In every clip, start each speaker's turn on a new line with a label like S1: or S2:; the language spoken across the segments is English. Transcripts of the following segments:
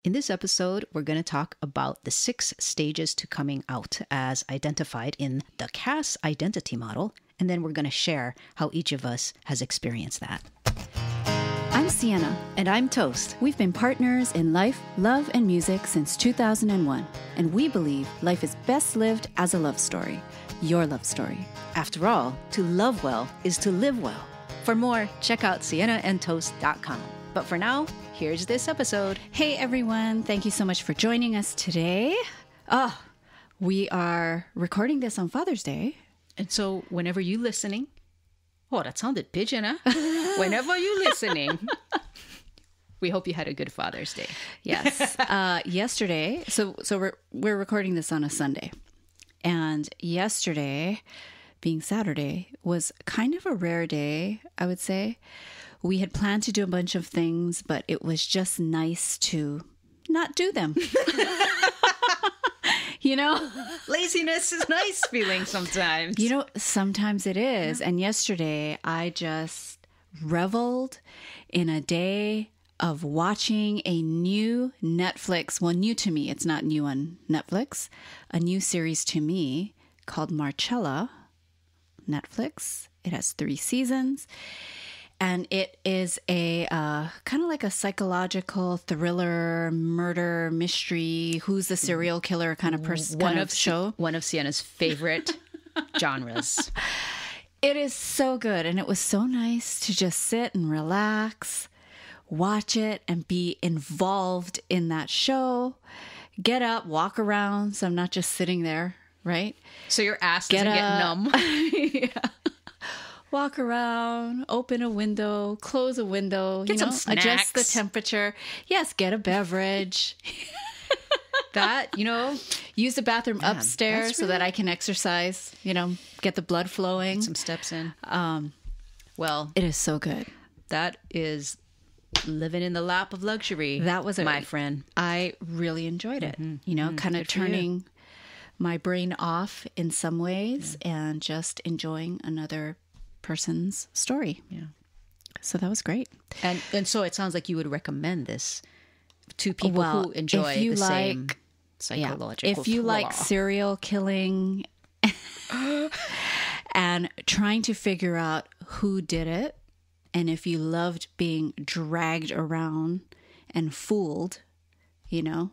S1: In this episode, we're going to talk about the 6 stages to coming out as identified in the Cass identity model, and then we're going to share how each of us has experienced that.
S2: I'm Siena.
S1: And I'm Toast.
S2: We've been partners in life, love, and music since 2001, and we believe life is best lived as a love story. Your love story.
S1: After all, to love well is to live well. For more, check out sienaandtoast.com. But for now, here's this episode.
S2: Hey everyone, thank you so much for joining us today. We are recording this on Father's Day.
S1: And so whenever you're listening, that sounded pigeon, huh? Whenever you're listening, we hope you had a good Father's Day.
S2: Yes. Yesterday, so we're recording this on a Sunday. And yesterday, being Saturday, was kind of a rare day, I would say. We had planned to do a bunch of things, but it was just nice to not do them. You know?
S1: Laziness is nice feeling sometimes.
S2: You know, sometimes it is. And yesterday, I just reveled in a day of watching a new Netflix, well, new to me, it's not new on Netflix, a new series to me called Marcella, Netflix. It has 3 seasons. And it is a kind of like a psychological thriller, murder, mystery, who's the serial killer kind of show.
S1: One of Siena's favorite genres.
S2: It is so good. And it was so nice to just sit and relax, watch it, and be involved in that show. Get up, walk around. So I'm not just sitting there, right?
S1: So your ass doesn't get numb.
S2: Yeah. Walk around, open a window, close a window,
S1: get some snacks.
S2: Adjust the temperature. Yes, get a beverage. Use the bathroom upstairs so that I can exercise, get the blood flowing.
S1: Get some steps in. Well,
S2: it is so good.
S1: That is living in the lap of luxury.
S2: That was
S1: my friend.
S2: I really enjoyed it. Kind of turning my brain off in some ways and just enjoying another person's story.
S1: Yeah.
S2: So that was great.
S1: And so it sounds like you would recommend this to people who enjoy the same psychological
S2: if you like
S1: flaw.
S2: Serial killing and trying to figure out who did it, and if you loved being dragged around and fooled, then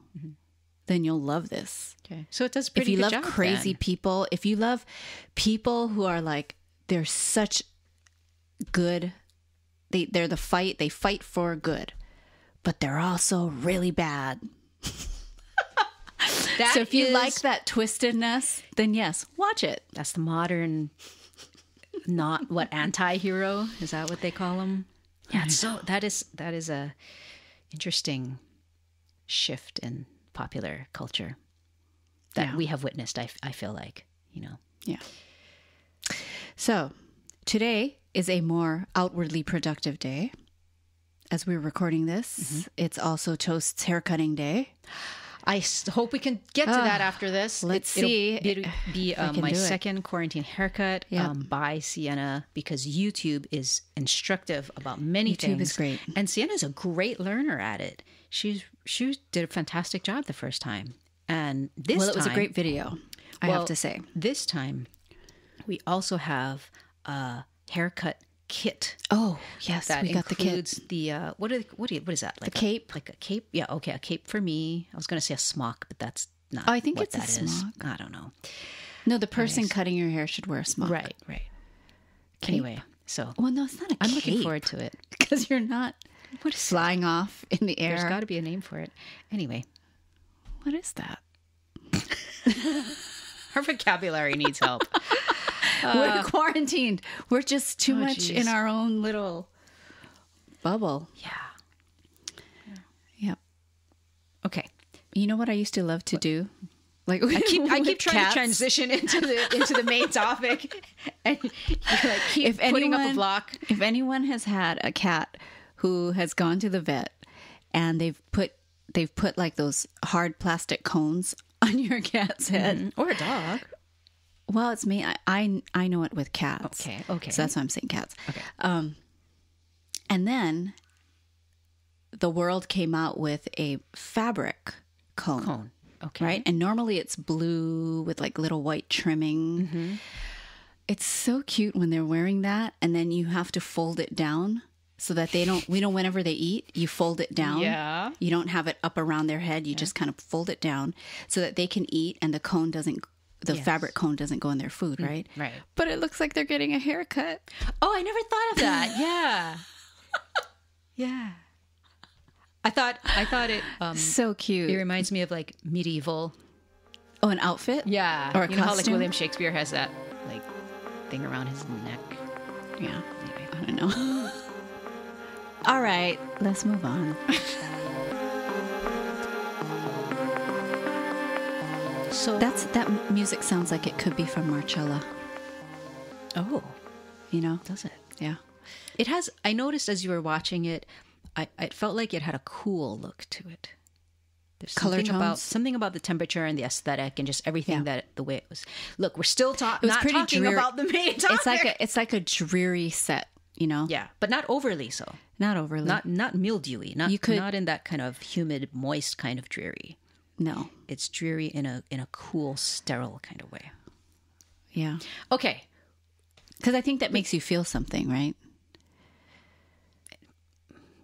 S2: you'll love this.
S1: Okay. So it does pretty
S2: good
S1: job.
S2: If you love crazy people, if you love people who are like, they're such good, they fight for good, but they're also really bad. So if you like that twistedness, then yes, watch it.
S1: That's the modern, not what, anti-hero? Is that what they call them? Yeah. So that is a interesting shift in popular culture that we have witnessed. I feel like,
S2: Yeah. So today is a more outwardly productive day. As we're recording this, it's also Toast's haircutting day.
S1: I hope we can get to that after this.
S2: Let's see.
S1: It'll be my second quarantine haircut by Siena, because YouTube is instructive about many things.
S2: YouTube is great.
S1: And Siena's a great learner at it. She did a fantastic job the first time. And this time...
S2: Well, it was a great video, I have to say.
S1: This time, we also have a haircut kit.
S2: Oh, yes, we got the kit.
S1: That includes the, what is that? Like
S2: the cape?
S1: Like a cape? Yeah, okay, a cape for me. I was going to say a smock, but that's not
S2: I think
S1: what
S2: it's
S1: that
S2: a
S1: is.
S2: smock.
S1: I don't know.
S2: No, the person cutting your hair should wear a smock.
S1: Right.
S2: Cape?
S1: Anyway, so...
S2: Well, no, it's not a cape.
S1: I'm looking forward to it.
S2: Because you're not flying off in the air.
S1: There's got to be a name for it. Anyway.
S2: What is that?
S1: Her vocabulary needs help.
S2: We're quarantined. We're just too much in our own little bubble.
S1: Yeah.
S2: Yep.
S1: Okay.
S2: You know what I used to love to do? Like
S1: I keep trying to transition into the main topic, and keep putting up a block.
S2: If anyone has had a cat who has gone to the vet and they've put like those hard plastic cones on your cat's head,
S1: or a dog.
S2: Well, it's me. I know it with cats.
S1: Okay.
S2: So that's why I'm saying cats.
S1: Okay.
S2: And then the world came out with a fabric cone.
S1: Okay.
S2: Right? And normally it's blue with like little white trimming.
S1: Mm-hmm.
S2: It's so cute when they're wearing that, and then you have to fold it down so that whenever they eat, you fold it down.
S1: Yeah.
S2: You don't have it up around their head. You just kind of fold it down so that they can eat and the fabric cone doesn't go in their food, right?
S1: Right.
S2: But it looks like they're getting a haircut.
S1: Oh, I never thought of that. Yeah.
S2: Yeah.
S1: I thought it
S2: So cute.
S1: it reminds me of like medieval.
S2: Oh, an outfit?
S1: Yeah.
S2: Or a
S1: you know how like
S2: costume?
S1: William Shakespeare has that like thing around his neck.
S2: Yeah.
S1: Anyway.
S2: I don't know. All right, let's move on.
S1: So
S2: That music sounds like it could be from Marcella,
S1: oh,
S2: you know?
S1: does it?
S2: Yeah.
S1: It has. I noticed as you were watching it, I felt like it had a cool look to it. There's
S2: Color
S1: something
S2: tones?
S1: about the temperature and the aesthetic and just everything the way it was. Look, we're still
S2: It was
S1: not
S2: pretty
S1: talking
S2: dreary.
S1: about the main topic.
S2: It's like a dreary set, you know?
S1: Yeah, but not overly so.
S2: Not overly.
S1: Not mildewy. Not
S2: You could-
S1: not in that kind of humid, moist kind of dreary.
S2: No.
S1: It's dreary in a cool, sterile kind of way.
S2: Yeah.
S1: Okay.
S2: Because I think that makes you feel something, right?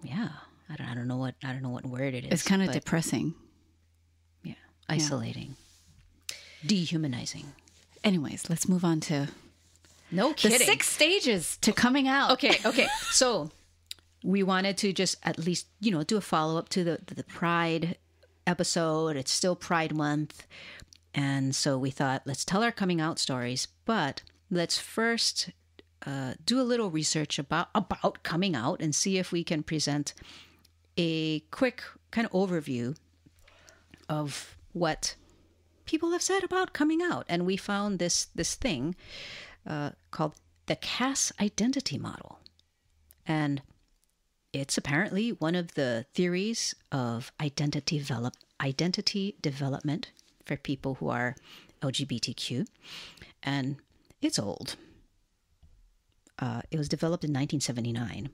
S1: Yeah. I don't know what word it is.
S2: It's kind of
S1: but
S2: depressing.
S1: yeah, isolating, dehumanizing.
S2: Anyways, let's move on to
S1: No
S2: the
S1: kidding.
S2: 6 stages to coming out.
S1: Okay. So we wanted to just at least, do a follow up to the Pride episode. It's still Pride Month. And so we thought, let's tell our coming out stories, but let's first do a little research about coming out and see if we can present a quick kind of overview of what people have said about coming out. And we found this thing called the Cass identity model. And it's apparently one of the theories of identity development for people who are LGBTQ. And it's old. It was developed in 1979,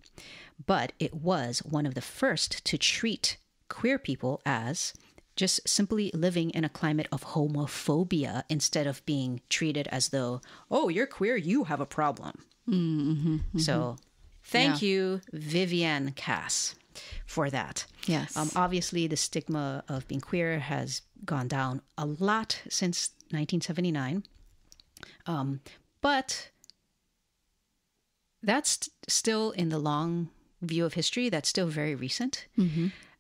S1: but it was one of the first to treat queer people as just simply living in a climate of homophobia instead of being treated as though, oh, you're queer, you have a problem. So thank you, Vivienne Cass, for that.
S2: Yes.
S1: Obviously, the stigma of being queer has gone down a lot since 1979. But that's still, in the long view of history, that's still very recent.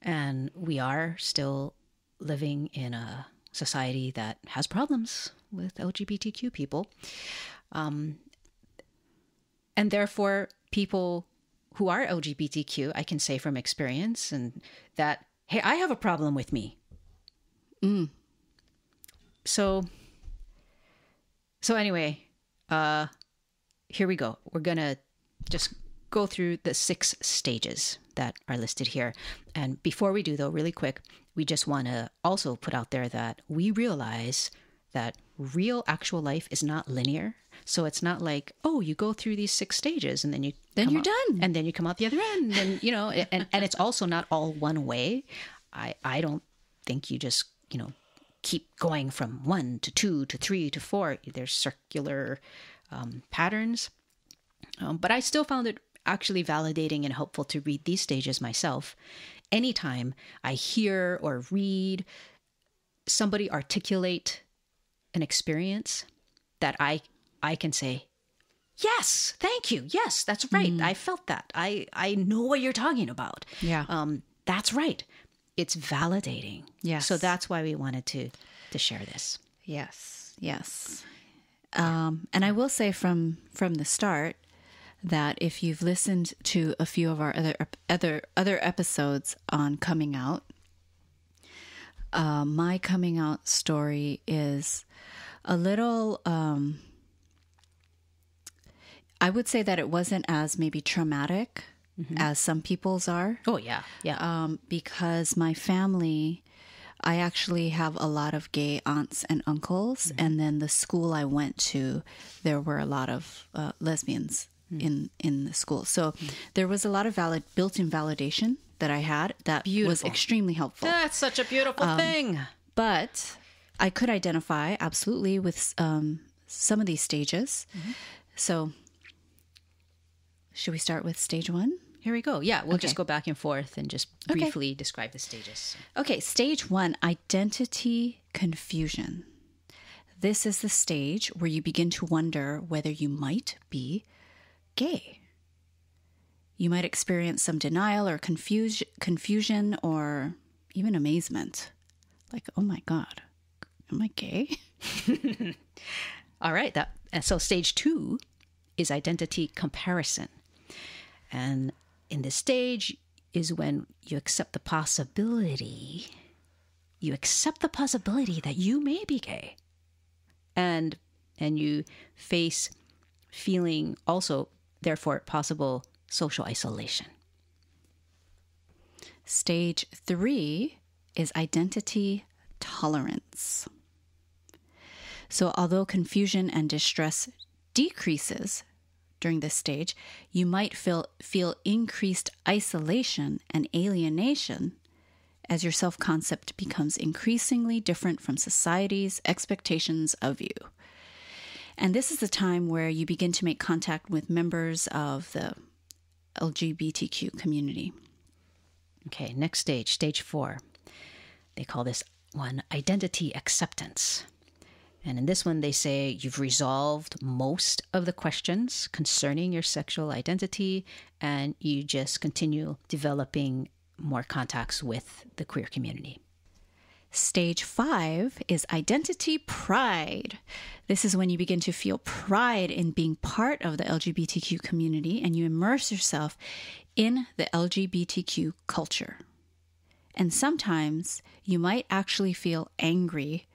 S1: And we are still living in a society that has problems with LGBTQ people. And therefore, people who are LGBTQ, I can say from experience, and that, hey, I have a problem with me. So anyway, here we go. We're going to just go through the 6 stages that are listed here. And before we do, though, really quick, we just want to also put out there that we realize that real actual life is not linear. So it's not like, oh, you go through these 6 stages and then
S2: you're done.
S1: And then you come out the other end. And, and it's also not all one way. I don't think you just, keep going from 1 to 2 to 3 to 4. There's circular patterns. But I still found it actually validating and helpful to read these stages myself. Anytime I hear or read somebody articulate an experience that I can say, yes, thank you. Yes, that's right. I felt that. I know what you're talking about.
S2: Yeah.
S1: That's right. It's validating.
S2: Yes.
S1: So that's why we wanted to share this.
S2: Yes. And I will say from the start that if you've listened to a few of our other episodes on coming out, my coming out story is a little, I would say that it wasn't as maybe traumatic as some people's are.
S1: Oh, yeah. Yeah.
S2: Because my family, I actually have a lot of gay aunts and uncles. And then the school I went to, there were a lot of lesbians in the school. So there was a lot of built-in validation that I had that was extremely helpful.
S1: That's such a beautiful thing.
S2: But I could identify absolutely with some of these stages. So should we start with stage 1?
S1: Here we go. Yeah, we'll just go back and forth and just briefly describe the stages.
S2: Okay, stage 1, identity confusion. This is the stage where you begin to wonder whether you might be gay. You might experience some denial or confusion or even amazement. Like, oh my God, am I gay?
S1: All right. So stage 2 is identity comparison. And in this stage is when you accept the possibility that you may be gay. And you face feeling also, therefore, possible social isolation.
S2: Stage 3 is identity tolerance. So although confusion and distress decreases during this stage, you might feel increased isolation and alienation as your self-concept becomes increasingly different from society's expectations of you. And this is the time where you begin to make contact with members of the LGBTQ community.
S1: Okay, next stage, stage 4. They call this one identity acceptance. And in this one, they say you've resolved most of the questions concerning your sexual identity, and you just continue developing more contacts with the queer community.
S2: Stage 5 is identity pride. This is when you begin to feel pride in being part of the LGBTQ community and you immerse yourself in the LGBTQ culture. And sometimes you might actually feel angry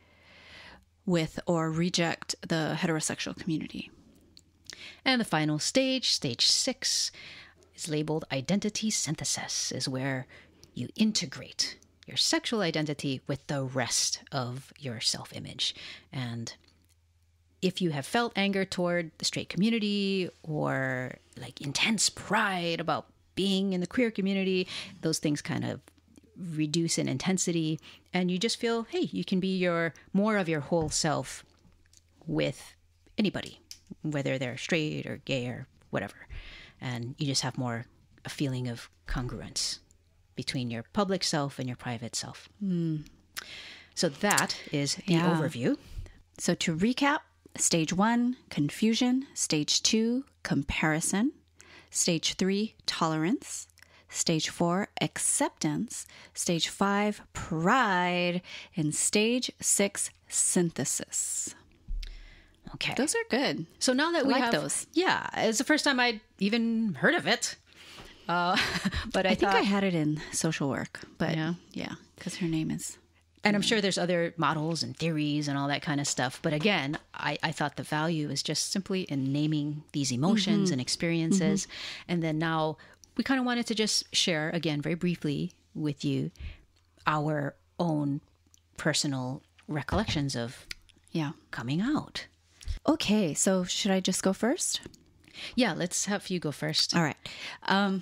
S2: with or reject the heterosexual community.
S1: And the final stage, stage 6, is labeled identity synthesis, is where you integrate your sexual identity with the rest of your self-image. And if you have felt anger toward the straight community or like intense pride about being in the queer community, those things kind of reduce in intensity, and you just feel, hey, you can be more of your whole self with anybody, whether they're straight or gay or whatever. And you just have more a feeling of congruence between your public self and your private self. So that is the overview.
S2: So to recap, stage 1, confusion. Stage 2, comparison. Stage 3, tolerance. Stage 4, acceptance. Stage 5, pride. And stage 6, synthesis.
S1: Okay.
S2: Those are good.
S1: So now that we
S2: like
S1: have
S2: those.
S1: Yeah, it's the first time I'd even heard of it. But I
S2: think I had it in social work, but
S1: yeah,
S2: because her name is.
S1: And I'm sure there's other models and theories and all that kind of stuff. But again, I thought the value is just simply in naming these emotions and experiences. And then now we kind of wanted to just share, again, very briefly with you, our own personal recollections of coming out.
S2: Okay, so should I just go first?
S1: Yeah, let's have you go first.
S2: All right.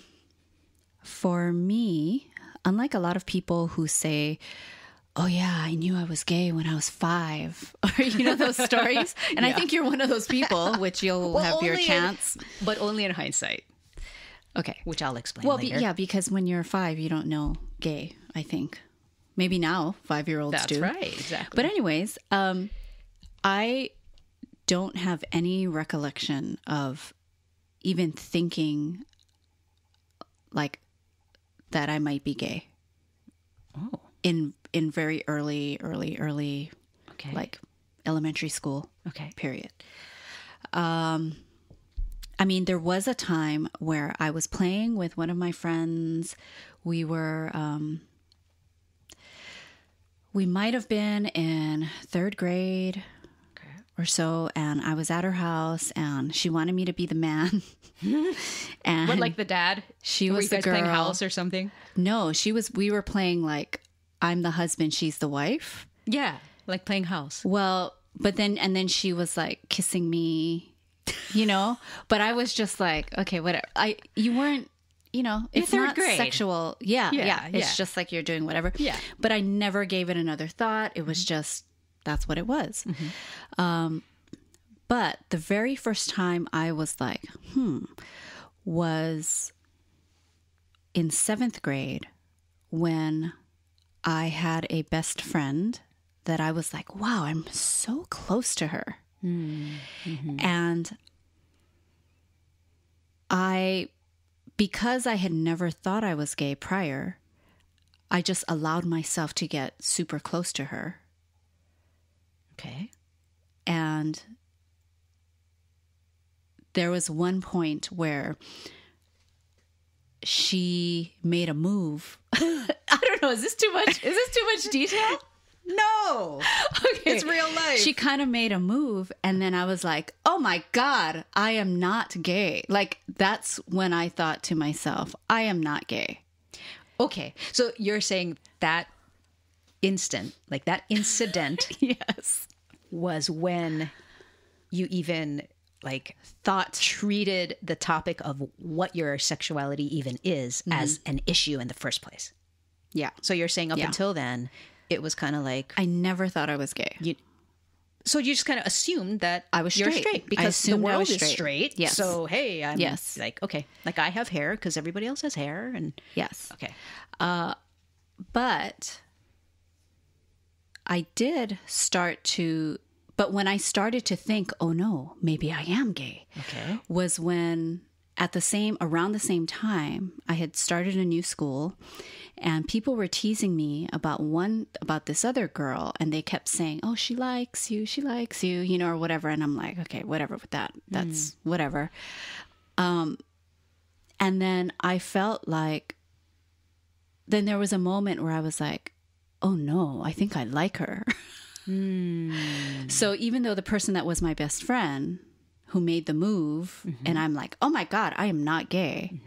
S2: For me, unlike a lot of people who say, oh yeah, I knew I was gay when I was 5, or those stories. And I think you're one of those people, which you'll have your chance.
S1: But only in hindsight.
S2: Okay.
S1: Which I'll explain later.
S2: Because when you're 5, you don't know gay, I think. Maybe now 5-year-olds do.
S1: That's right, exactly.
S2: But anyways, I don't have any recollection of even thinking like that I might be gay.
S1: Oh.
S2: In very early,
S1: okay,
S2: like elementary school period. I mean, there was a time where I was playing with one of my friends. We were, we might have been in 3rd grade or so, and I was at her house, and she wanted me to be the man. And
S1: what, like the dad?
S2: She
S1: was
S2: was
S1: you
S2: the
S1: guys
S2: girl.
S1: Playing house or something?
S2: No, we were playing like I'm the husband, she's the wife.
S1: Yeah, like playing house.
S2: Well, but then she was like kissing me you know, but I was just like, okay, whatever. You weren't, you know, it's
S1: third
S2: not
S1: grade.
S2: Sexual. Yeah. It's just like you're doing whatever.
S1: Yeah.
S2: But I never gave it another thought. It was just, that's what it was. But the very first time I was like, was in 7th grade when I had a best friend that I was like, wow, I'm so close to her. And because I had never thought I was gay prior, I just allowed myself to get super close to her.
S1: Okay.
S2: And there was one point where she made a move. I don't know. Is this too much? Is this too much detail?
S1: No.
S2: Okay.
S1: It's real life.
S2: She kind of made a move. And then I was like, oh my God, I am not gay. Like, that's when I thought to myself, I am not gay.
S1: Okay. So you're saying that instant, like that incident
S2: Yes.
S1: was when you even like treated the topic of what your sexuality even is as an issue in the first place.
S2: Yeah.
S1: So you're saying up until then, it was kind of like...
S2: I never thought I was gay.
S1: So you just kind of assumed that
S2: I was
S1: you're
S2: straight.
S1: straight because the world is straight.
S2: Yes.
S1: So, hey, I'm like, okay, like I have hair because everybody else has hair. And
S2: yes.
S1: Okay.
S2: But I did start to... But when I started to think, oh no, maybe I am gay, was when around the same time, I had started a new school and people were teasing me about this other girl. And they kept saying, oh, she likes you, you know, or whatever. And I'm like, okay, whatever with that. That's whatever. And then I felt like, then there was a moment where I was like, oh no, I think I like her. So even though the person that was my best friend who made the move and I'm like, oh my God, I am not gay.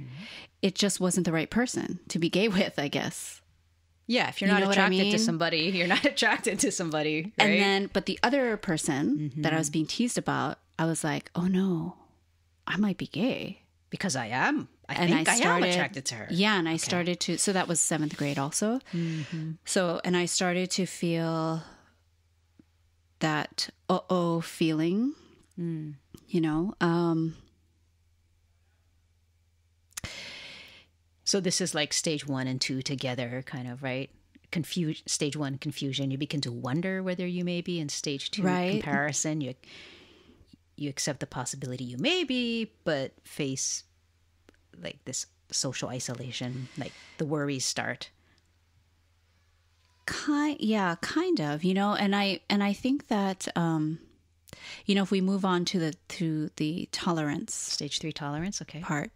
S2: It just wasn't the right person to be gay with, I guess.
S1: Yeah. If you're not attracted to somebody, you're not attracted to somebody. Right?
S2: And then, but the other person that I was being teased about, I was like, oh no, I might be gay.
S1: Because I am. I think I am attracted to her.
S2: Yeah. And I started to, so that was 7th grade also. So, and I started to feel that feeling, you know.
S1: So this is like stage 1 and 2 together, kind of, right? Stage 1, confusion. You begin to wonder whether you may be. In stage 2, comparison. You accept the possibility you may be, but face like this social isolation, like the worries start.
S2: Kind of, you know, and I think that, you know, if we move on to the tolerance,
S1: stage 3 tolerance, okay,
S2: part,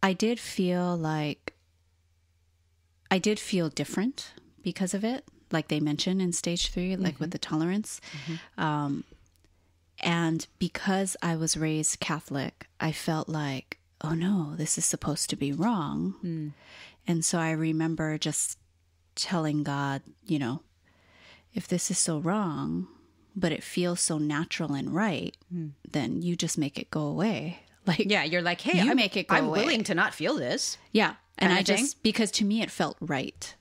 S2: I did feel different because of it, like they mentioned in stage 3, like with the tolerance, and because I was raised Catholic, I felt like, oh no, this is supposed to be wrong. And so I remember just telling God, you know, if this is so wrong, but it feels so natural and right, then you just make it go away. Like,
S1: yeah, you're like, hey, I'm willing to not feel this.
S2: Yeah. And I just, because to me it felt right.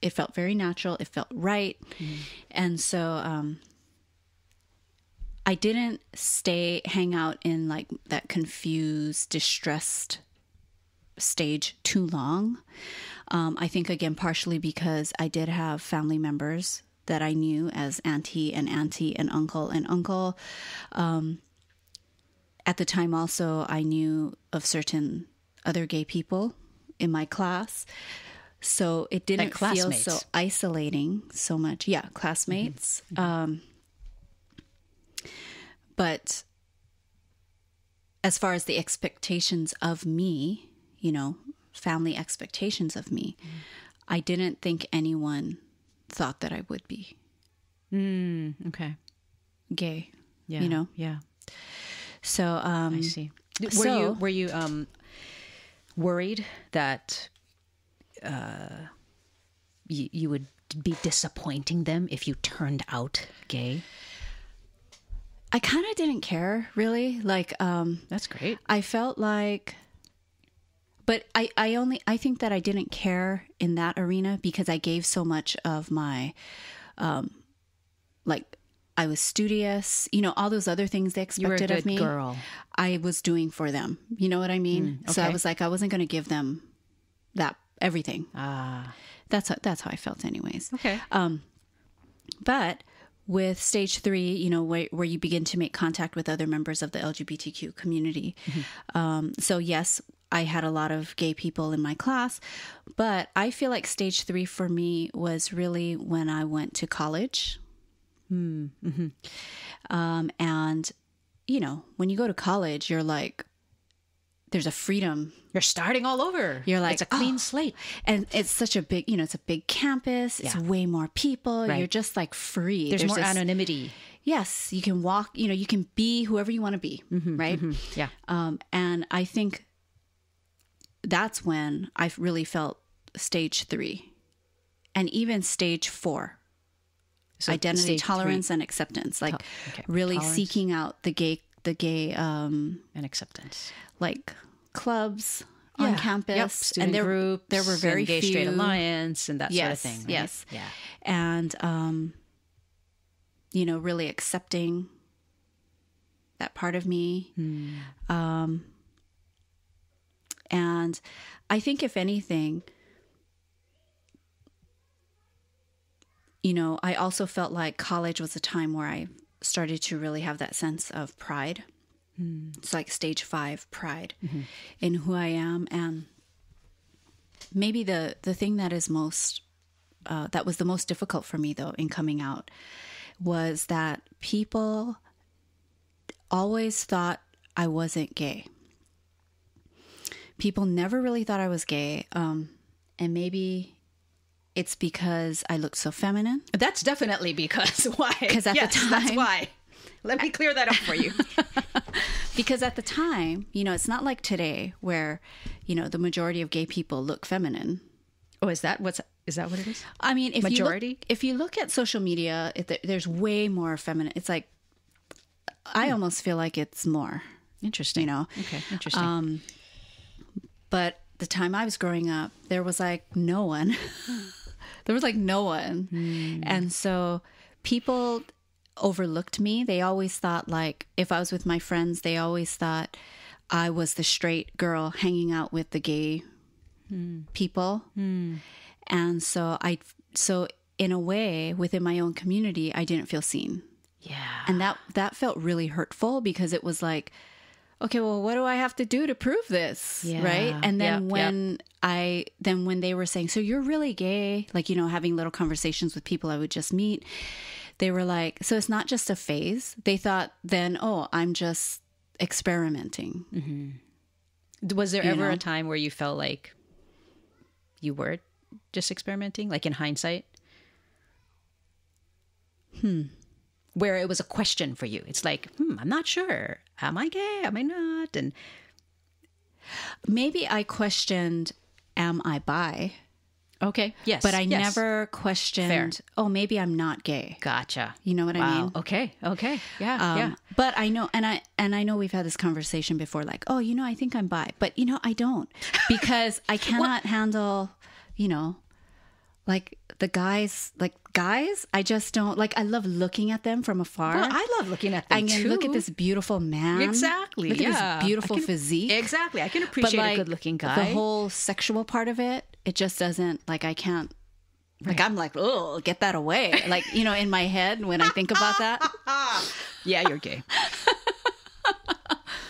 S2: It felt very natural. It felt right. And so, I didn't hang out in like that confused, distressed stage too long. I think, again, partially because I did have family members that I knew as auntie and uncle. At the time also, I knew of certain other gay people in my class. So it didn't feel so isolating so much. Yeah, classmates. But as far as the expectations of me, you know, family expectations of me, I didn't think anyone thought that I would be.
S1: Okay.
S2: Gay.
S1: Yeah.
S2: You know?
S1: Yeah.
S2: So,
S1: I see. Were you worried that you would be disappointing them if you turned out gay?
S2: I kind of didn't care, really. Like,
S1: that's great.
S2: I felt like, but I think that I didn't care in that arena because I gave so much of my, like, I was studious, all those other things they expected of me.
S1: You were a good girl.
S2: I was doing for them. You know what I mean?
S1: Okay.
S2: So I was like, I wasn't going to give them that everything. That's how I felt anyways.
S1: Okay.
S2: But with stage 3, where you begin to make contact with other members of the LGBTQ community. So yes, I had a lot of gay people in my class, but I feel like stage 3 for me was really when I went to college. And, when you go to college, you're like, there's a freedom.
S1: You're starting all over.
S2: You're like,
S1: it's a clean slate.
S2: And it's such a big, it's a big campus. It's way more people.
S1: Right.
S2: You're just like free.
S1: There's more anonymity.
S2: Yes. You can walk, you can be whoever you want to be. Right.
S1: Yeah.
S2: And I think that's when I really felt stage 3 and even stage 4. So identity, tolerance, 3. And acceptance. Like really tolerance. Seeking out the gay,
S1: and acceptance.
S2: Like clubs on campus,
S1: student
S2: and
S1: groups,
S2: there were very
S1: gay
S2: few.
S1: Straight Alliance and that sort of thing. Right?
S2: Yes,
S1: yeah,
S2: and really accepting that part of me. And I think if anything, I also felt like college was a time where I started to really have that sense of pride. It's like stage 5 pride in who I am. And maybe the thing that is most, that was the most difficult for me though, in coming out was that people always thought I wasn't gay. People never really thought I was gay. And maybe it's because I looked so feminine.
S1: That's definitely because. Why?
S2: Because at the time.
S1: That's why. Let me clear that up for you.
S2: Because at the time, it's not like today where, the majority of gay people look feminine.
S1: Oh, is that what it is?
S2: I mean,
S1: majority?
S2: If you look at social media, there's way more feminine. It's like, I almost feel like it's more.
S1: Interesting. Okay, interesting.
S2: But the time I was growing up, there was like no one. There was like no one. And so people overlooked me. They always thought, like, if I was with my friends, they always thought I was the straight girl hanging out with the gay people. And so in a way, within my own community, I didn't feel seen.
S1: Yeah.
S2: And that felt really hurtful because it was like, okay, well, what do I have to do to prove this?
S1: Yeah.
S2: Right. And then when they were saying, so you're really gay, like, having little conversations with people I would just meet, they were like, so it's not just a phase. They thought then, oh, I'm just experimenting.
S1: Was there ever a time where you felt like you were just experimenting, like in hindsight? Where it was a question for you. It's like, I'm not sure. Am I gay? Am I not? And
S2: maybe I questioned, am I bi?
S1: Okay. Yes.
S2: But I never questioned, oh, maybe I'm not gay.
S1: Gotcha.
S2: You know what I mean?
S1: Okay. Yeah.
S2: But I know, and I know we've had this conversation before, like, oh, I think I'm bi, but I don't, because I cannot handle, like the guys, I just don't, like, I love looking at them from afar.
S1: Well, I love looking at them
S2: too.
S1: too.
S2: Look at this beautiful man.
S1: Exactly.
S2: Look at this beautiful physique.
S1: Exactly. I can appreciate a good looking guy.
S2: The whole sexual part of it, it just doesn't, like, I can't, like, I'm like, oh, get that away. Like, in my head when I think about that.
S1: Yeah, you're gay.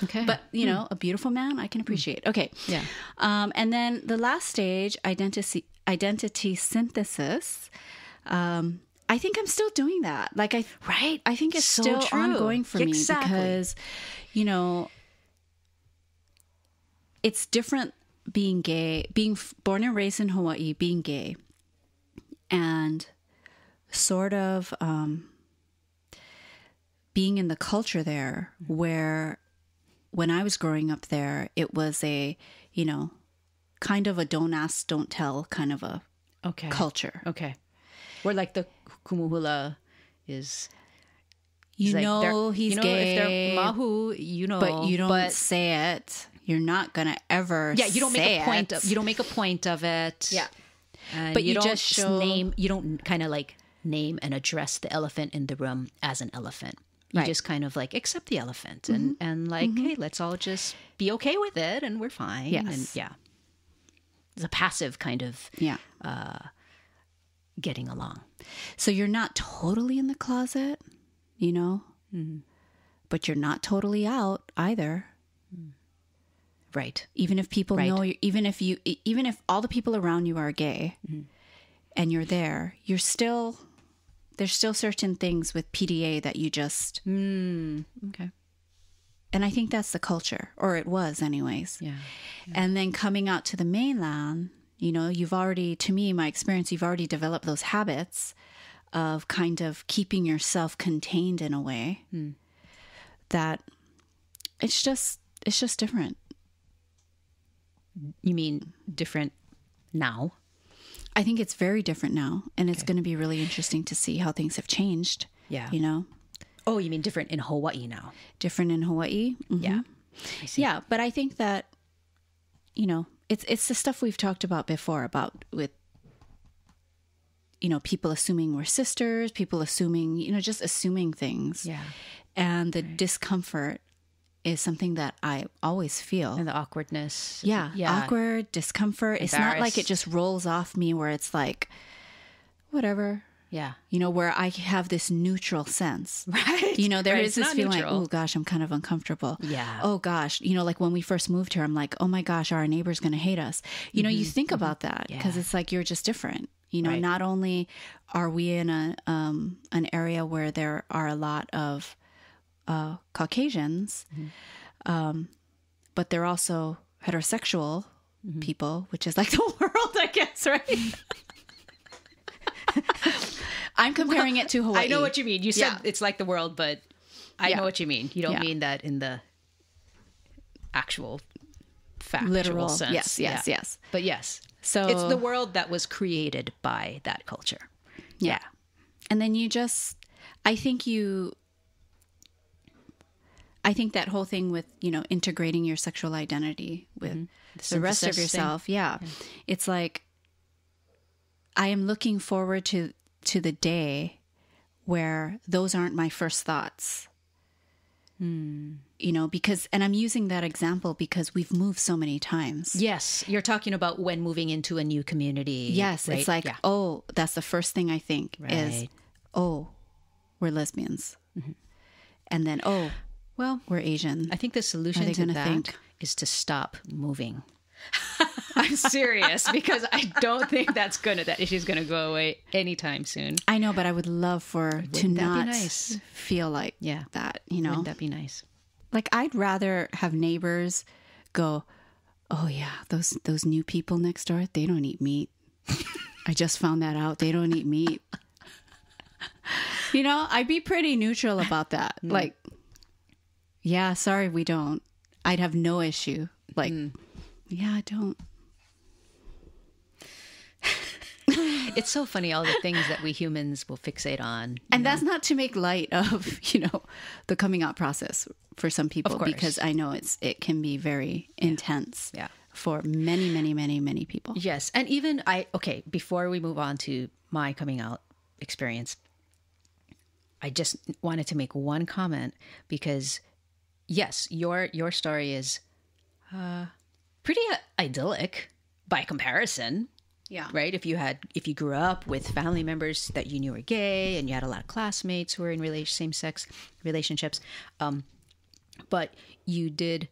S1: Okay.
S2: But, a beautiful man, I can appreciate. Okay.
S1: Yeah.
S2: And then the last stage, identity synthesis. I think I'm still doing that. Like, I think it's
S1: so
S2: still
S1: true.
S2: ongoing for me because, it's different being gay, being born and raised in Hawaii, being gay, and sort of being in the culture there where when I was growing up there, it was a, kind of a don't ask, don't tell kind of a culture.
S1: Okay. Or like the kumuhula is...
S2: You
S1: like
S2: know he's gay.
S1: If they're mahu,
S2: but you don't say it. You're not gonna ever.
S1: Yeah, you don't make a point.
S2: It.
S1: You don't make a point of it.
S2: Yeah,
S1: and
S2: but you
S1: don't
S2: just show...
S1: name. You don't kind of like name and address the elephant in the room as an elephant. You just kind of like accept the elephant and like, hey, let's all just be okay with it, and we're fine.
S2: Yes.
S1: And it's a passive kind of getting along.
S2: So you're not totally in the closet. But you're not totally out either.
S1: Right.
S2: Even if people know you, even if all the people around you are gay and you're there, there's still certain things with PDA that you just,
S1: okay.
S2: And I think that's the culture, or it was anyways.
S1: Yeah.
S2: And then coming out to the mainland, you've already, to me, my experience, you've already developed those habits of kind of keeping yourself contained in a way that it's just different.
S1: You mean different now?
S2: I think it's very different now, and it's going to be really interesting to see how things have changed.
S1: Yeah. Oh, you mean different in Hawaii now?
S2: Different in Hawaii? Mm-hmm.
S1: Yeah. I see.
S2: Yeah, but I think that, it's the stuff we've talked about before about with people assuming we're sisters, people assuming, just assuming things.
S1: Yeah.
S2: And the discomfort is something that I always feel.
S1: And the awkwardness.
S2: Yeah. Awkward, discomfort. It's not like it just rolls off me where it's like, whatever.
S1: Yeah.
S2: Where I have this neutral sense.
S1: Right.
S2: There is this feeling like, oh gosh, I'm kind of uncomfortable.
S1: Yeah.
S2: Oh gosh. Like when we first moved here, I'm like, oh my gosh, are our neighbors going to hate us? You think about that because it's like, you're just different. Not only are we in an area where there are a lot of Caucasians, but they're also heterosexual people, which is like the world, I guess, right? I'm comparing it to Hawaii.
S1: I know what you mean. You said it's like the world, but I know what you mean. You don't mean that in the actual factual
S2: literal
S1: sense.
S2: Yes.
S1: But yes.
S2: So
S1: it's the world that was created by that culture.
S2: Yeah. And then I think that whole thing with, integrating your sexual identity with the rest of yourself. Yeah. It's like, I am looking forward to the day where those aren't my first thoughts. Because, and I'm using that example because we've moved so many times.
S1: Yes. You're talking about when moving into a new community.
S2: Yes. Right? It's like, oh, that's the first thing I think is, oh, we're lesbians. And then, oh, well, we're Asian.
S1: I think the solution to that is to stop moving. I'm serious because I don't think that issue's gonna go away anytime soon.
S2: I know, but I would love to not feel like that.
S1: Wouldn't that be nice?
S2: Like I'd rather have neighbors go, oh yeah, those new people next door, they don't eat meat. I just found that out. They don't eat meat. I'd be pretty neutral about that. Like, yeah, sorry, we don't. I'd have no issue. Like. Yeah, I don't.
S1: It's so funny, all the things that we humans will fixate on.
S2: And that's not to make light of, the coming out process for some people, because I know it can be very intense for many, many, many, many people.
S1: Yes. And even before we move on to my coming out experience, I just wanted to make one comment because, yes, your story is... pretty idyllic by comparison.
S2: Yeah.
S1: Right? If you grew up with family members that you knew were gay and you had a lot of classmates who were in same-sex relationships, but you did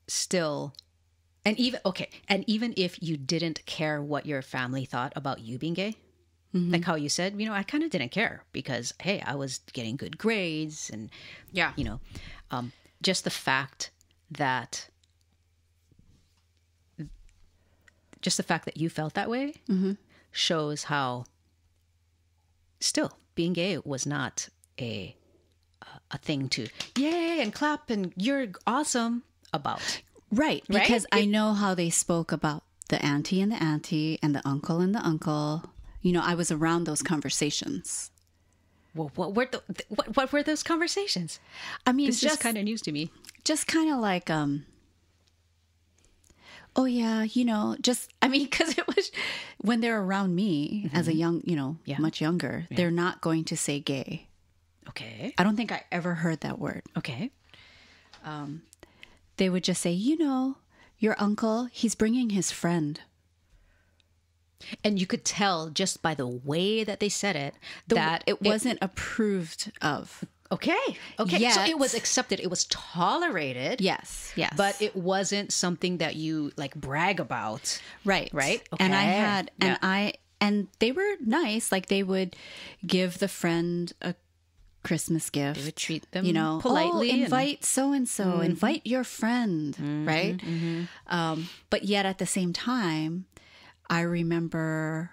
S1: still, and even if you didn't care what your family thought about you being gay, like how you said, I kind of didn't care because, hey, I was getting good grades and, just the fact that you felt that way shows how still being gay was not a thing to yay and clap and you're awesome about.
S2: Right. Because I know how they spoke about the auntie and the auntie and the uncle and the uncle, I was around those conversations.
S1: Well, what were those conversations?
S2: I mean,
S1: this is kind of news to me.
S2: Just kind of like, oh yeah, because it was when they're around me as a young, much younger, they're not going to say gay.
S1: Okay.
S2: I don't think I ever heard that word.
S1: Okay.
S2: They would just say, your uncle, he's bringing his friend.
S1: And you could tell just by the way that they said it that
S2: it wasn't approved of.
S1: Okay.
S2: Yet,
S1: so it was accepted. It was tolerated.
S2: Yes.
S1: But it wasn't something that you like brag about.
S2: Right.
S1: Okay.
S2: And I had, and they were nice. Like they would give the friend a Christmas gift.
S1: They would treat them politely.
S2: Invite so-and-so, invite your friend. Right. But yet at the same time, I remember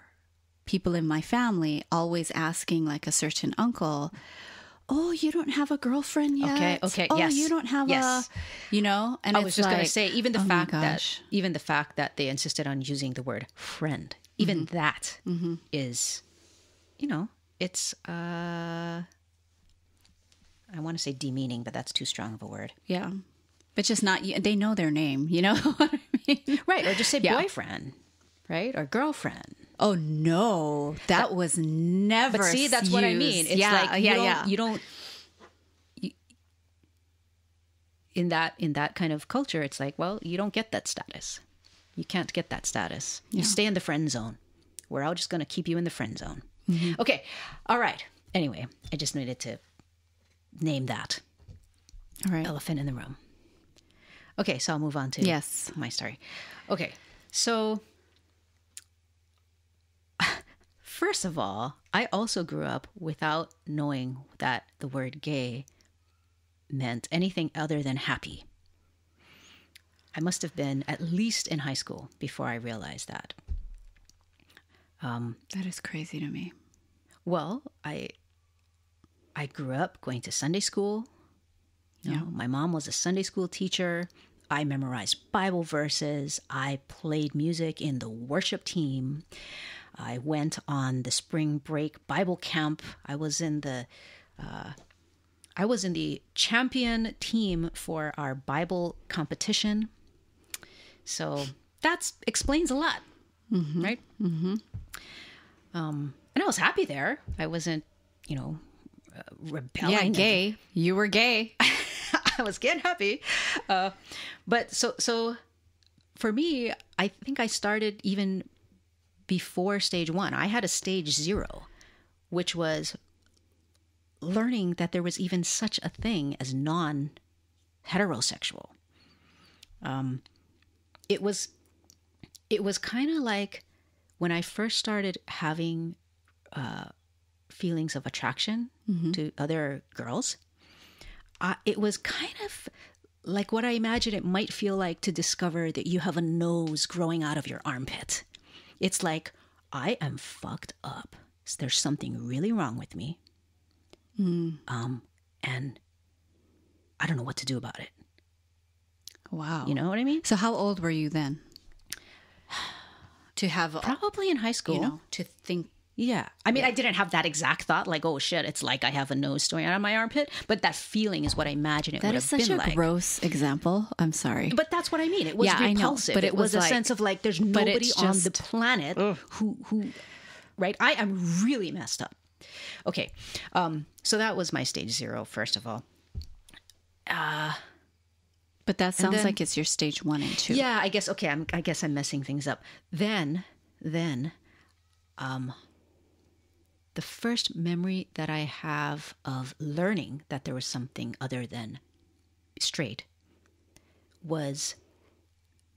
S2: people in my family always asking like a certain uncle, oh, you don't have a girlfriend yet?
S1: Okay.
S2: Oh,
S1: yes.
S2: you don't have and
S1: I was just going to say, even the fact that they insisted on using the word friend, even that is, it's, I want to say demeaning, but that's too strong of a word.
S2: Yeah. But just not, they know their name, you know what I mean?
S1: Right. Or just say boyfriend, right? Or girlfriend.
S2: Oh no, that was never.
S1: But see, that's what I mean. It's you don't. In that kind of culture, it's like, well, you don't get that status. You can't get that status. You stay in the friend zone. We're all just going to keep you in the friend zone. Okay, all right. Anyway, I just needed to name that.
S2: All right,
S1: elephant in the room. Okay, so I'll move on to my story. Okay, so. First of all, I also grew up without knowing that the word gay meant anything other than happy. I must have been at least in high school before I realized that.
S2: That is crazy to me.
S1: Well, I grew up going to Sunday school. My mom was a Sunday school teacher. I memorized Bible verses. I played music in the worship team. I went on the spring break Bible camp. I was in the champion team for our Bible competition. So that explains a lot, right? And I was happy there. I wasn't, rebelling.
S2: Yeah, gay. You were gay.
S1: I was getting happy. But so for me, I think I started even before stage 1. I had a stage 0, which was learning that there was even such a thing as non-heterosexual. It was kind of like when I first started having feelings of attraction to other girls. It was kind of like what I imagine it might feel like to discover that you have a nose growing out of your armpit. It's like, I am fucked up. There's something really wrong with me. And I don't know what to do about it.
S2: Wow.
S1: You know what I mean?
S2: So how old were you then? To have...
S1: Probably in high school.
S2: To think...
S1: Yeah. I mean, I didn't have that exact thought, like, oh shit, it's like I have a nose sticking out of my armpit. But that feeling is what I imagine it would have been like.
S2: That is such a gross example. I'm sorry.
S1: But that's what I mean. It was repulsive.
S2: I know, but
S1: it was a sense of like, there's nobody on the planet who, right? I am really messed up. Okay. So that was my stage 0, first of all.
S2: But that sounds like it's your stage 1 and 2.
S1: Yeah, I guess. Okay. I guess I'm messing things up. Then, the first memory that I have of learning that there was something other than straight was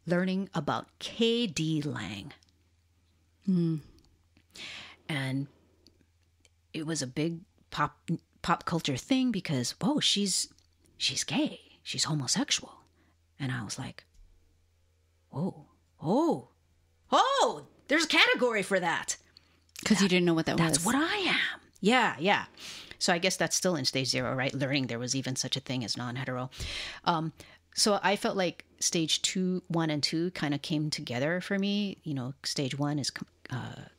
S1: learning about K.D. Lang. And it was a big pop culture thing because, she's gay. She's homosexual. And I was like, there's a category for that.
S2: Because you didn't know what that was.
S1: That's what I am. Yeah. So I guess that's still in stage 0, right? Learning there was even such a thing as non-hetero. So I felt like stage 1 and 2 kind of came together for me. Stage 1 is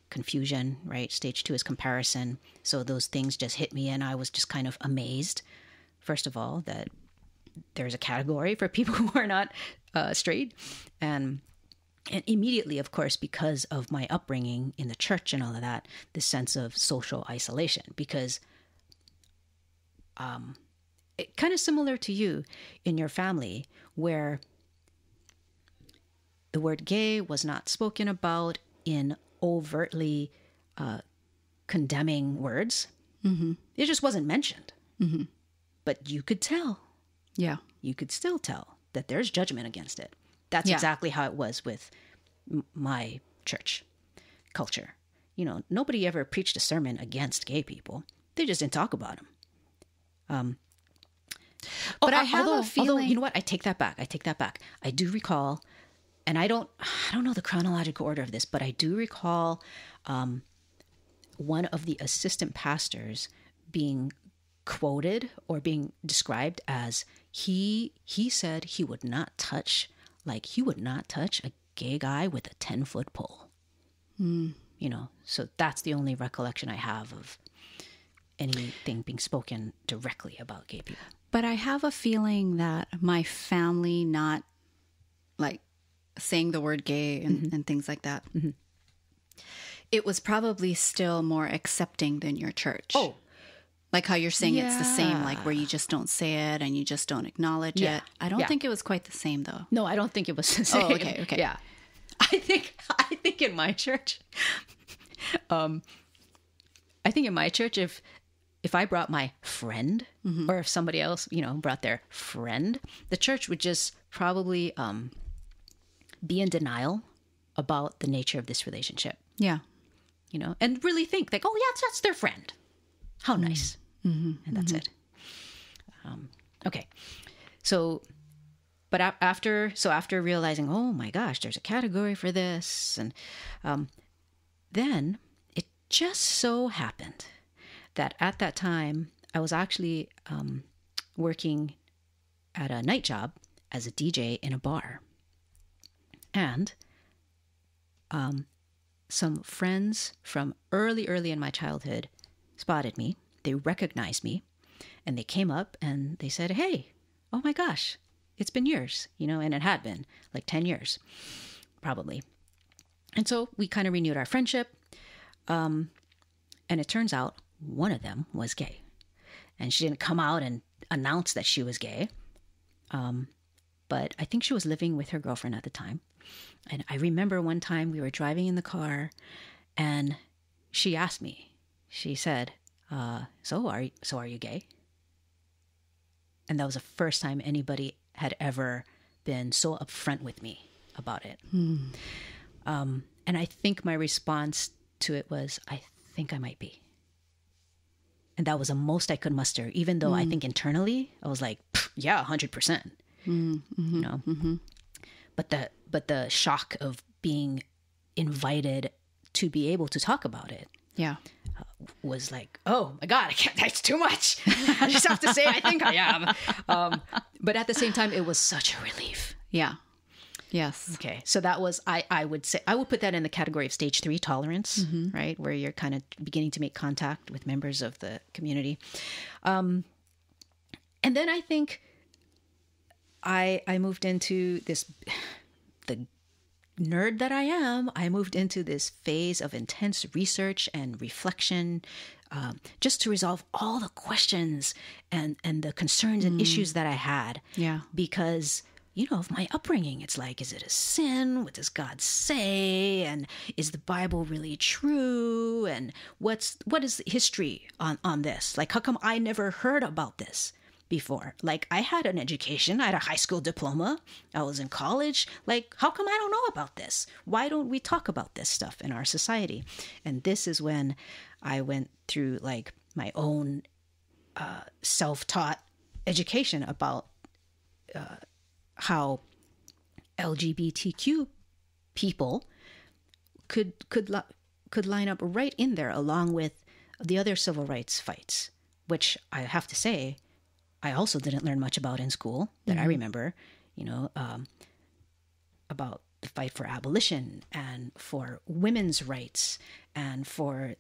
S1: confusion, right? Stage 2 is comparison. So those things just hit me, and I was just kind of amazed, first of all, that there's a category for people who are not straight. And immediately, of course, because of my upbringing in the church and all of that, this sense of social isolation, because it kind of similar to you in your family, where the word gay was not spoken about in overtly condemning words. Mm-hmm. It just wasn't mentioned. Mm-hmm. But you could tell.
S2: Yeah.
S1: You could still tell that there's judgment against it. That's exactly how it was with my church culture. You know, nobody ever preached a sermon against gay people. They just didn't talk about them.
S2: But I have a feeling...
S1: Although, you know what? I take that back. I do recall, and I don't know the chronological order of this, but I do recall one of the assistant pastors being quoted or being described as he said he would not touch a gay guy with a 10-foot pole. You know, so that's the only recollection I have of anything being spoken directly about gay people.
S2: But I have a feeling that my family not like saying the word gay and things like that. Mm-hmm. It was probably still more accepting than your church.
S1: Oh,
S2: like how you're saying it's the same, like where you just don't say it and you just don't acknowledge it. I don't think it was quite the same, though.
S1: No, I don't think it was the same.
S2: Oh, okay.
S1: Yeah. I think in my church, if I brought my friend or if somebody else, you know, brought their friend, the church would just probably be in denial about the nature of this relationship.
S2: Yeah.
S1: You know, and really think like, oh, yeah, that's their friend. How nice. And that's it. Okay. So, but after realizing, oh my gosh, there's a category for this. And then it just so happened that at that time, I was actually working at a night job as a DJ in a bar. And some friends from early in my childhood spotted me. They recognized me, and they came up and they said, hey, oh my gosh, it's been years, you know, and it had been like 10 years, probably. And so we kind of renewed our friendship. And it turns out one of them was gay, and she didn't come out and announce that she was gay. But I think she was living with her girlfriend at the time. And I remember one time we were driving in the car, and she asked me, she said, so are you gay? And that was the first time anybody had ever been so upfront with me about it. And I think my response to it was, I think I might be. And that was the most I could muster, even though I think internally I was like, yeah, 100%. You know? But the shock of being invited to be able to talk about it. Yeah. Was like, oh my God, that's too much. I just have to say, I think I am. But at the same time, it was such a relief.
S2: Yeah. Yes.
S1: Okay. So that was, I would say, I would put that in the category of stage 3 tolerance, right? Where you're kind of beginning to make contact with members of the community. And then I think I moved into the nerd that I am, I moved into this phase of intense research and reflection, just to resolve all the questions and the concerns and issues that I had. Yeah. Because, you know, of my upbringing, it's like, is it a sin? What does God say? And is the Bible really true? And what is the history on this? Like, how come I never heard about this before? Like, I had an education, I had a high school diploma, I was in college. Like, how come I don't know about this? Why don't we talk about this stuff in our society? And this is when I went through like my own self-taught education about how LGBTQ people could line up right in there along with the other civil rights fights, which I have to say, I also didn't learn much about in school that I remember, you know, about the fight for abolition and for women's rights and for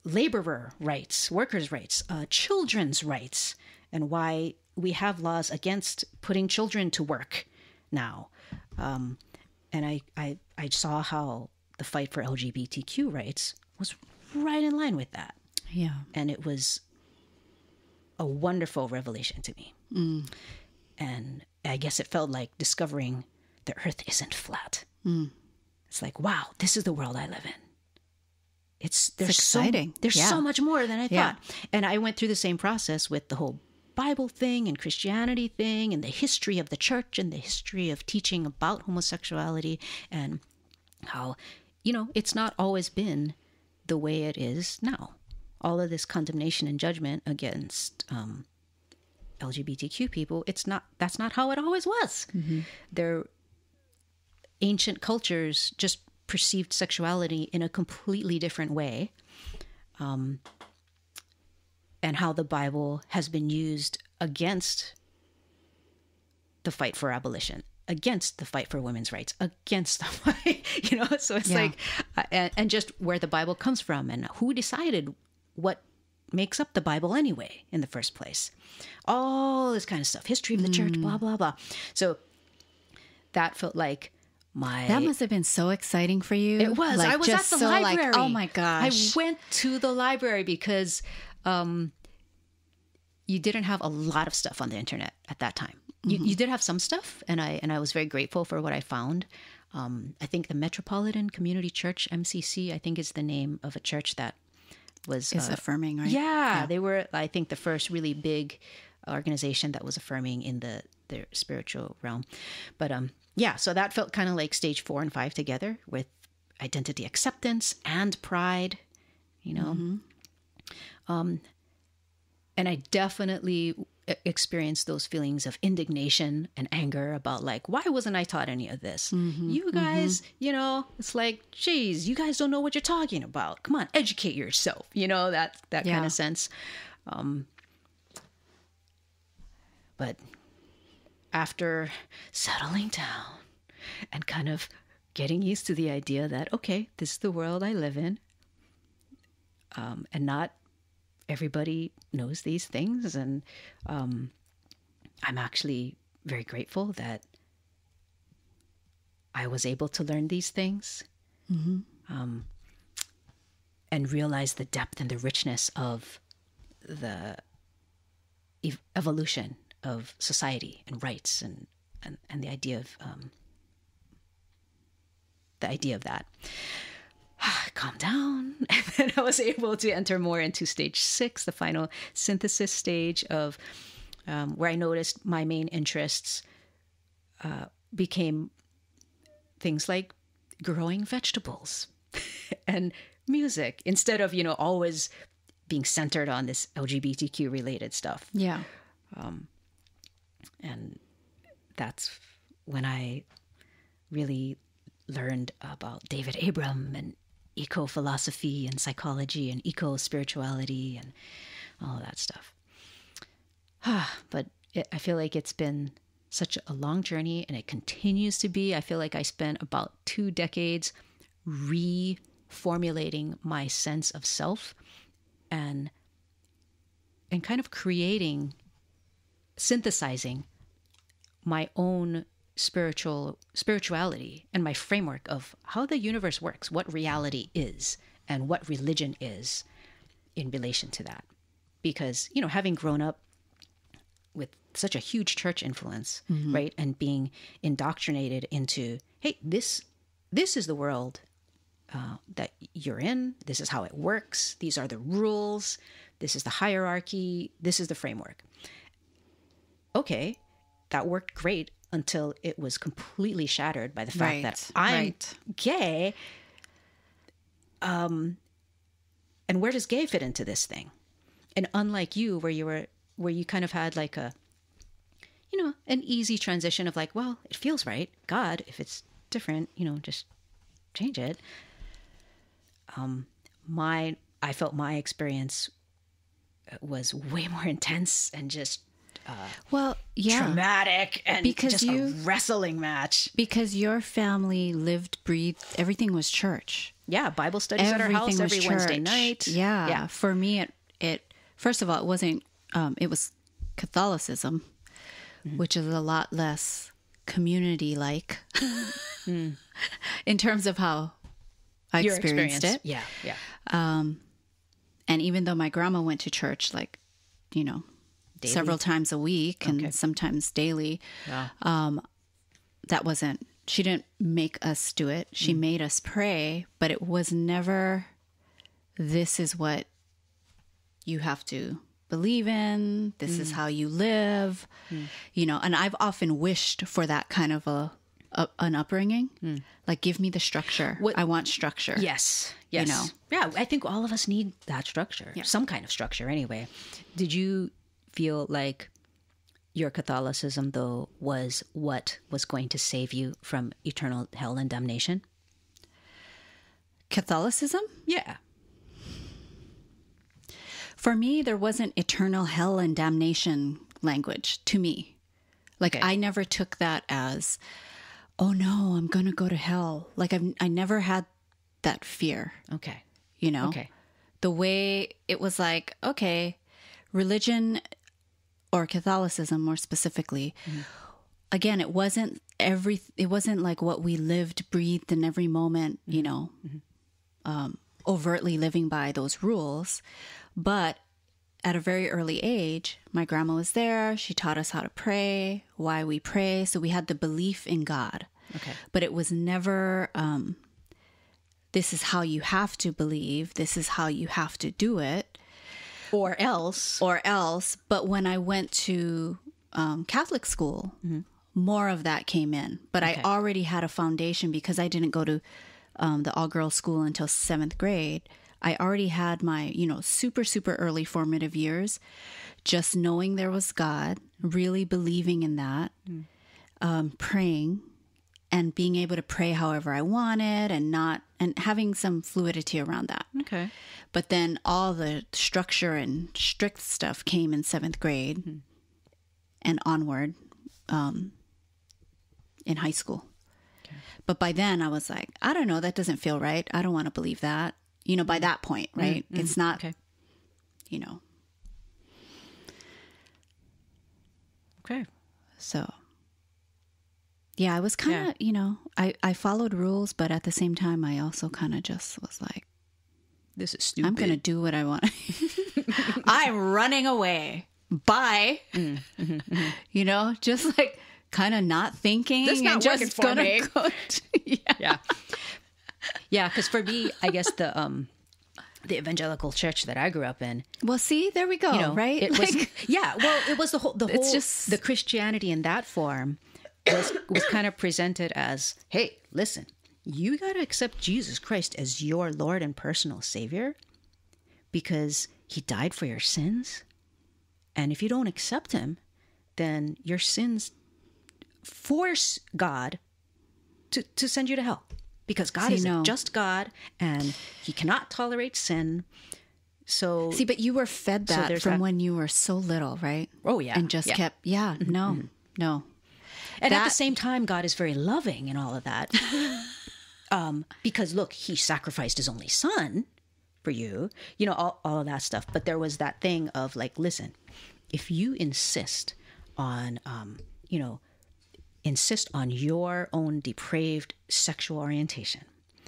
S1: laborer rights, workers' rights, children's rights, and why we have laws against putting children to work now. And I saw how the fight for LGBTQ rights was right in line with that.
S2: Yeah.
S1: And it was a wonderful revelation to me. Mm. And I guess it felt like discovering the earth isn't flat. Mm. It's like, wow, this is the world I live in. It's
S2: exciting.
S1: There's so much more than I thought. And I went through the same process with the whole Bible thing and Christianity thing and the history of the church and the history of teaching about homosexuality and how, it's not always been the way it is now. All of this condemnation and judgment against LGBTQ people, that's not how it always was. Mm-hmm. Their ancient cultures just perceived sexuality in a completely different way. And how the Bible has been used against the fight for abolition, against the fight for women's rights, against the fight, so it's like, and just where the Bible comes from and who decided what makes up the Bible anyway in the first place. All this kind of stuff, history of the church, blah, blah, blah. So that felt like
S2: that must have been so exciting for you.
S1: It was. I was at the library.
S2: Oh my gosh.
S1: I went to the library because you didn't have a lot of stuff on the internet at that time. You did have some stuff, and I was very grateful for what I found. I think the Metropolitan Community Church, MCC, I think is the name of a church that was
S2: affirming, right?
S1: Yeah, they were, I think, the first really big organization that was affirming in their spiritual realm. But so that felt kind of like stage 4 and 5 together with identity acceptance and pride, and I definitely experienced those feelings of indignation and anger about like, why wasn't I taught any of this? You guys, it's like, geez, you guys don't know what you're talking about. Come on, educate yourself. That kind of sense. But after settling down and kind of getting used to the idea that, okay, this is the world I live in, and not everybody knows these things. And I'm actually very grateful that I was able to learn these things and realize the depth and the richness of the evolution of society and rights and the idea of that. Calm down. And then I was able to enter more into stage 6, the final synthesis stage of where I noticed my main interests became things like growing vegetables and music instead of, always being centered on this LGBTQ related stuff.
S2: Yeah.
S1: And that's when I really learned about David Abram and eco-philosophy and psychology and eco-spirituality and all of that stuff. But I feel like it's been such a long journey, and it continues to be. I feel like I spent about 2 decades reformulating my sense of self and kind of synthesizing my own spirituality and my framework of how the universe works, what reality is, and what religion is in relation to that. Because, having grown up with such a huge church influence, right, and being indoctrinated into, hey, this is the world that you're in. This is how it works. These are the rules. This is the hierarchy. This is the framework. Okay, that worked great until it was completely shattered by the fact that I'm gay. And where does gay fit into this thing? And unlike you, where you kind of had like an easy transition of like, well, it feels right. God, if it's different, just change it. I felt my experience was way more intense and just. traumatic and
S2: because
S1: just a wrestling match.
S2: Because your family lived, breathed, everything was church.
S1: Yeah, Bible studies at our house every Wednesday night.
S2: Yeah. For me, it first of all, it wasn't, it was Catholicism, which is a lot less community-like in terms of how I experienced it.
S1: Yeah.
S2: And even though my grandma went to church, like, you know, daily? Several times a week and sometimes daily, that wasn't, she didn't make us do it. She made us pray, but it was never, this is what you have to believe in. This is how you live, you know, and I've often wished for that kind of an upbringing. Like, give me the structure. I want structure.
S1: Yes.
S2: You know?
S1: Yeah. I think all of us need that structure, some kind of structure anyway. Did you feel like your Catholicism, though, was what was going to save you from eternal hell and damnation?
S2: Catholicism?
S1: Yeah.
S2: For me, there wasn't eternal hell and damnation language to me. Like, I never took that as, oh no, I'm going to go to hell. Like, I never had that fear.
S1: Okay.
S2: You know?
S1: Okay.
S2: The way it was like, okay, religion or Catholicism more specifically, again, it wasn't like what we lived, breathed in every moment, you know, overtly living by those rules. But at a very early age, my grandma was there. She taught us how to pray, why we pray. So we had the belief in God.
S1: Okay.
S2: But it was never, this is how you have to believe. This is how you have to do it.
S1: Or else.
S2: But when I went to Catholic school, more of that came in. But I already had a foundation because I didn't go to the all-girls school until 7th grade. I already had my, you know, super, super early formative years, just knowing there was God, really believing in that, praying, and being able to pray however I wanted and having some fluidity around that.
S1: Okay.
S2: But then all the structure and strict stuff came in 7th grade and onward in high school. Okay. But by then I was like, I don't know, that doesn't feel right. I don't want to believe that. You know, by that point, right? It's not, you know.
S1: Okay.
S2: So, yeah, I was kind of, you know, I followed rules, but at the same time, I also kind of just was like,
S1: this is stupid.
S2: I'm going to do what I want. I'm running away. Bye. You know, just like kind of not thinking.
S1: This not working for me.
S2: Yeah.
S1: Yeah, because for me, I guess the evangelical church that I grew up in.
S2: Well, see, there we go. You know, right?
S1: It was, it was the whole. It's just the Christianity in that form was kind of presented as, hey, listen, you got to accept Jesus Christ as your Lord and personal Savior because He died for your sins, and if you don't accept Him, then your sins force God to send you to hell. Because God is a just God and He cannot tolerate sin. So
S2: see, but you were fed that from when you were so little, right?
S1: Oh, yeah.
S2: And just kept, no.
S1: And at the same time, God is very loving and all of that. Because look, He sacrificed His only Son for you, you know, all of that stuff. But there was that thing of like, listen, if you insist on, insist on your own depraved sexual orientation,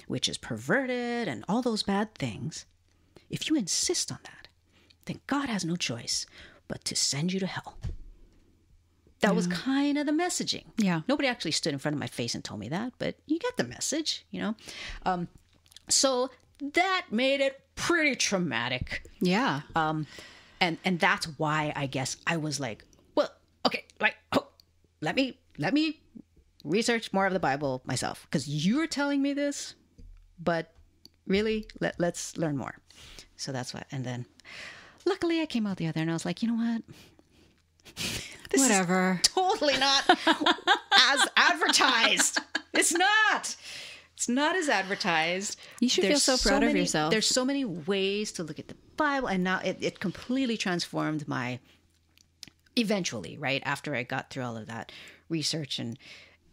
S1: which is perverted and all those bad things, if you insist on that, then God has no choice but to send you to hell. That was kind of the messaging.
S2: Yeah.
S1: Nobody actually stood in front of my face and told me that, but you get the message, you know? So that made it pretty traumatic.
S2: Yeah.
S1: And that's why I guess I was like, well, okay, like, let me research more of the Bible myself because you're telling me this, but really, let's learn more. So that's what. And then luckily I came out the other and I was like, you know what? This
S2: Whatever.
S1: is totally not as advertised. It's not. It's not as advertised.
S2: You should feel so proud of yourself.
S1: There's so many ways to look at the Bible, and now it completely transformed my eventually, right after I got through all of that research, and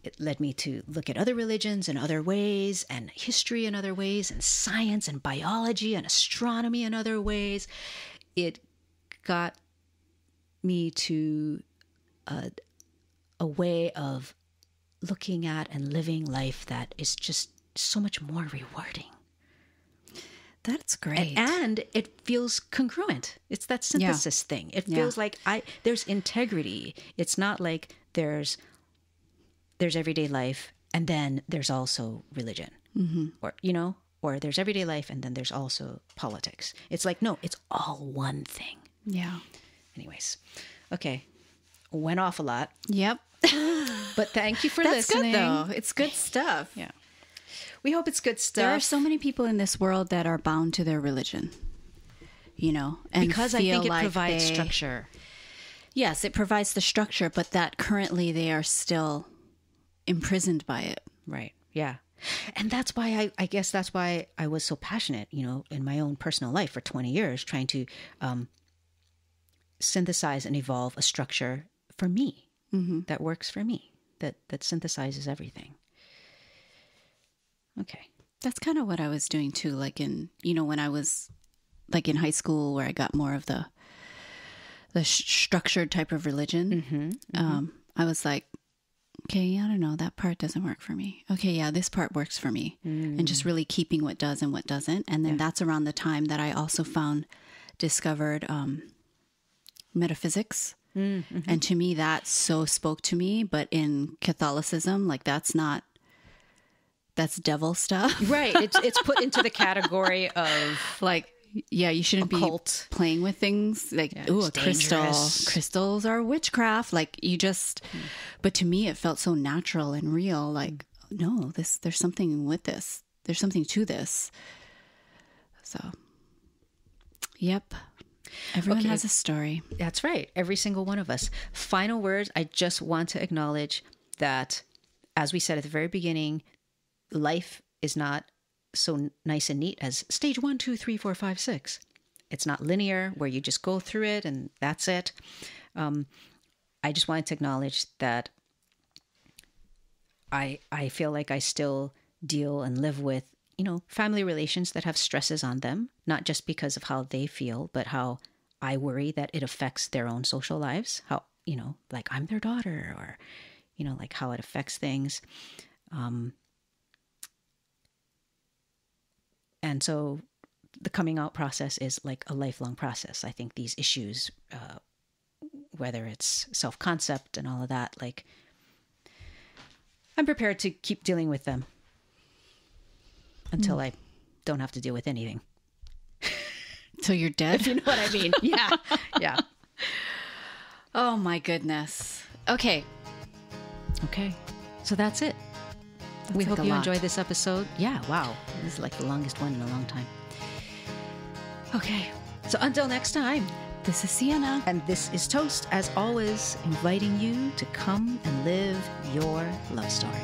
S1: it led me to look at other religions in other ways, and history in other ways, and science and biology and astronomy in other ways. It got me to a way of looking at and living life that is just so much more rewarding.
S2: That's great.
S1: And it feels congruent. It's that synthesis thing. It feels like there's integrity. It's not like there's everyday life and then there's also religion. Or, or there's everyday life and then there's also politics. It's like, no, it's all one thing.
S2: Yeah.
S1: Anyways. Okay. Went off a lot.
S2: Yep.
S1: But thank you for
S2: That's
S1: listening.
S2: good, though. It's good stuff.
S1: Yeah. We hope it's good stuff.
S2: There are so many people in this world that are bound to their religion, and
S1: because I think it
S2: like
S1: provides structure.
S2: Yes, it provides the structure, but that currently they are still imprisoned by it.
S1: Right. Yeah. And that's why I guess that's why I was so passionate, in my own personal life for 20 years, trying to synthesize and evolve a structure for me that works for me, that synthesizes everything. Okay.
S2: That's kind of what I was doing too. Like when I was like in high school, where I got more of the structured type of religion. I was like, okay, I don't know, that part doesn't work for me. Okay, yeah, this part works for me. And just really keeping what does and what doesn't. And then that's around the time that I also discovered metaphysics. And to me, that so spoke to me. But in Catholicism, like that's devil stuff.
S1: Right. It's put into the category of
S2: like, yeah, you shouldn't
S1: occult.
S2: Be playing with things like, ooh, a crystal.
S1: Dangerous.
S2: Crystals are witchcraft. Like you just, but to me, it felt so natural and real. Like, no, there's something with this. There's something to this. So, yep. Everyone has a story.
S1: That's right. Every single one of us. Final words. I just want to acknowledge that, as we said at the very beginning, life is not so nice and neat as stage 1, 2, 3, 4, 5, 6. It's not linear where you just go through it and that's it. I just wanted to acknowledge that I feel like I still deal and live with, family relations that have stresses on them, not just because of how they feel, but how I worry that it affects their own social lives. How, like I'm their daughter, or, like how it affects things. And so the coming out process is like a lifelong process. I think these issues, whether it's self-concept and all of that, like I'm prepared to keep dealing with them until I don't have to deal with anything.
S2: Till you're dead?
S1: If you know what I mean. Yeah. Yeah.
S2: Oh my goodness. Okay.
S1: So that's it. We hope you enjoyed this episode. Yeah, wow. This is like the longest one in a long time. Okay. So until next time,
S2: this is Siena.
S1: And this is Toast, as always, inviting you to come and live your love story.